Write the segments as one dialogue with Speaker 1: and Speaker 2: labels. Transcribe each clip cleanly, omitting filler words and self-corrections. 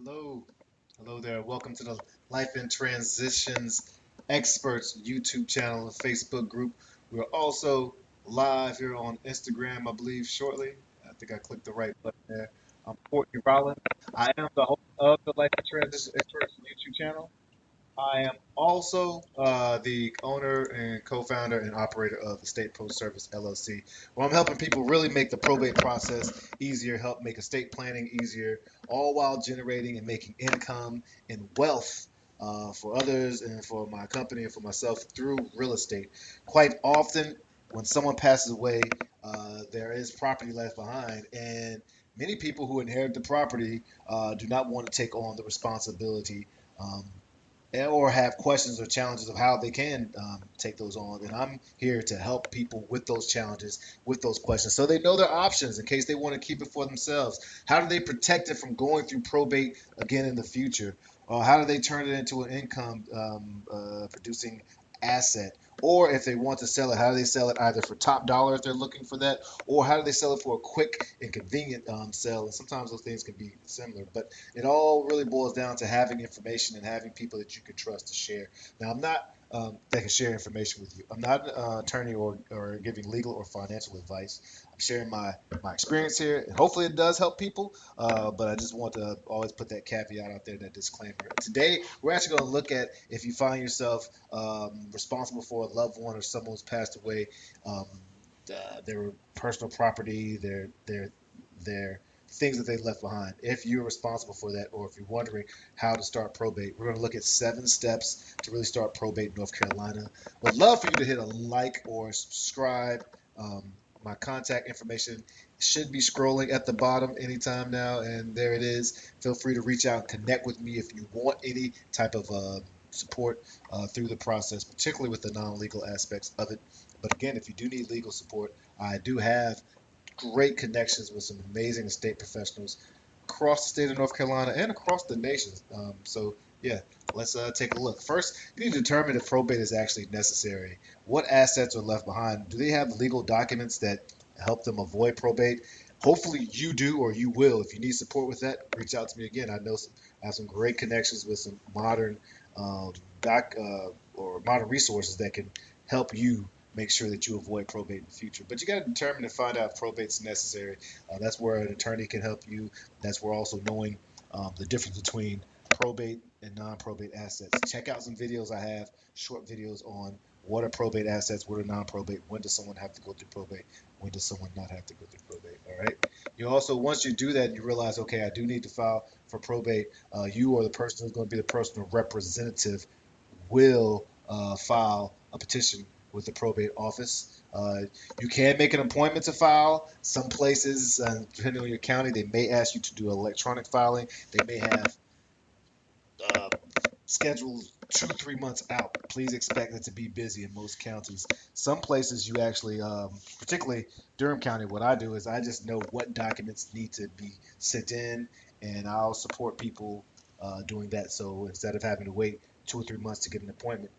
Speaker 1: Hello, hello there. Welcome to the Life in Transitions Experts YouTube channel and Facebook group. We're also live here on Instagram, I believe, shortly. I think I clicked the right button there. I'm Courtney Rollins. I am the host of the Life in Transitions Experts YouTube channel. I am also the owner and co-founder and operator of Estate Pro Service LLC, where I'm helping people really make the probate process easier, help make estate planning easier, all while generating and making income and wealth for others and for my company and for myself through real estate. Quite often, when someone passes away, there is property left behind, and many people who inherit the property do not want to take on the responsibility. Or have questions or challenges of how they can take those on. And I'm here to help people with those challenges, with those questions, so they know their options in case they want to keep it for themselves. How do they protect it from going through probate again in the future? How do they turn it into an income producing asset? Or if they want to sell it, how do they sell it either for top dollar if they're looking for that, or how do they sell it for a quick and convenient sell? And sometimes those things can be similar, but it all really boils down to having information and having people that you can trust to share. Now, I'm not that can share information with you. I'm not an attorney or giving legal or financial advice. I'm sharing my experience here, and hopefully it does help people. But I just want to always put that caveat out there, that disclaimer. Today, we're actually going to look at if you find yourself responsible for a loved one or someone who's passed away, um, their personal property, their things that they left behind. If you're responsible for that, or if you're wondering how to start probate, we're going to look at 7 steps to really start probate in North Carolina. Would love for you to hit a like or subscribe. My contact information should be scrolling at the bottom anytime now, and there it is. Feel free to reach out and connect with me if you want any type of support through the process, particularly with the non-legal aspects of it. But again, if you do need legal support, I do have great connections with some amazing estate professionals across the state of North Carolina and across the nation. So yeah, let's take a look. First, you need to determine if probate is actually necessary. What assets are left behind? Do they have legal documents that help them avoid probate? Hopefully you do, or you will. If you need support with that, reach out to me again. I have some great connections with some modern doc or modern resources that can help you make sure that you avoid probate in the future. But you got to determine and find out if probate's necessary. That's where an attorney can help you. That's where also knowing the difference between probate and non-probate assets. Check out some videos I have, short videos on what are probate assets, what are non-probate, when does someone have to go through probate, when does someone not have to go through probate. All right. You also, once you do that, you realize, okay, I do need to file for probate. You or the person who's going to be the personal representative will file a petition with the probate office. You can make an appointment to file. Some places, depending on your county, they may ask you to do electronic filing. They may have uh, scheduled 2 3 months out. Please expect it to be busy in most counties. Some places you actually, particularly Durham County, what I do is I just know what documents need to be sent in, and I'll support people doing that. So instead of having to wait 2 or 3 months to get an appointment,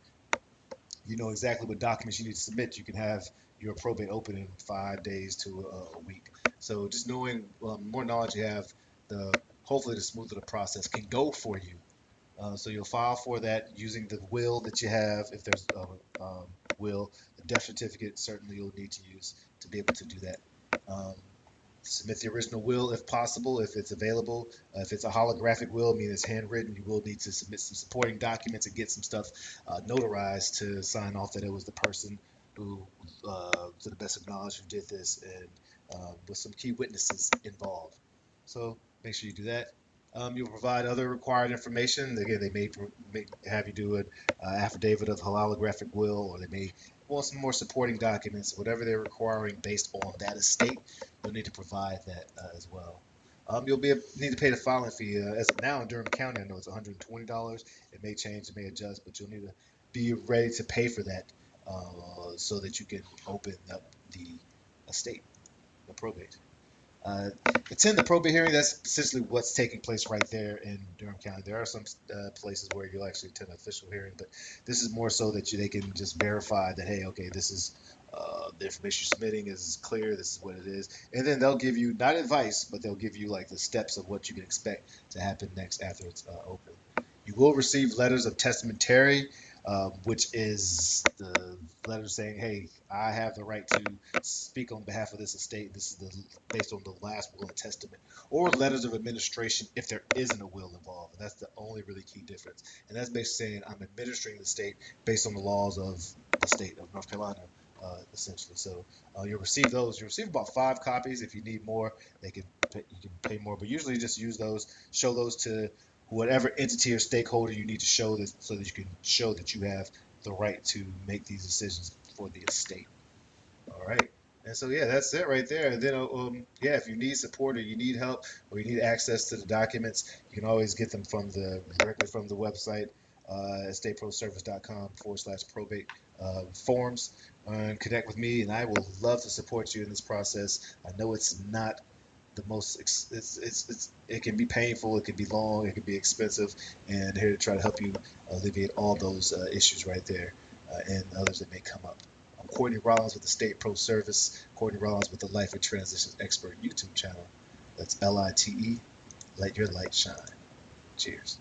Speaker 1: you know exactly what documents you need to submit. You can have your probate open in 5 days to a week. So just knowing more knowledge you have, the hopefully the smoother the process can go for you. So you'll file for that using the will that you have. If there's a will, the death certificate certainly you'll need to use to be able to do that. Um, Submit the original will if possible, if it's available. If it's a holographic will, meaning it's handwritten, you will need to submit some supporting documents and get some stuff notarized to sign off that it was the person who, to the best of knowledge, who did this, and with some key witnesses involved. So make sure you do that. You'll provide other required information. Again, may have you do an affidavit of holographic will, or they may want some more supporting documents, whatever they're requiring based on that estate. You'll need to provide that as well. You'll need to pay the filing fee. As of now in Durham County, I know it's $120. It may change, it may adjust, but you'll need to be ready to pay for that so that you can open up the estate, the probate. Attend the probate hearing. That's essentially what's taking place right there in Durham County. There are some places where you'll actually attend an official hearing, but this is more so that they can just verify that, hey, okay, this is The information you're submitting is clear. This is what it is, and then they'll give you not advice, but they'll give you like the steps of what you can expect to happen next after it's open. You will receive letters of testamentary, which is the letter saying, "Hey, I have the right to speak on behalf of this estate. This is based on the last will and testament," or letters of administration if there isn't a will involved. And that's the only really key difference. And that's basically saying I'm administering the state based on the laws of the state of North Carolina, essentially. So you'll receive those. You'll receive about 5 copies. If you need more, you can pay more. But usually, just use those. Show those to whatever entity or stakeholder you need to show this, so that you can show that you have the right to make these decisions for the estate. All right. And so yeah, that's it right there. And then yeah, if you need support or you need help or you need access to the documents, you can always get them directly from the website, estateproservice.com/probate forms, and connect with me, and I will love to support you in this process. I know it's not the most it can be painful, it can be long, it can be expensive, and here to try to help you alleviate all those issues right there, and others that may come up. I'm Courtney Rollins with the State Pro Service. Courtney Rollins with the Life and Transitions Expert YouTube channel. That's LITE. Let your light shine. Cheers.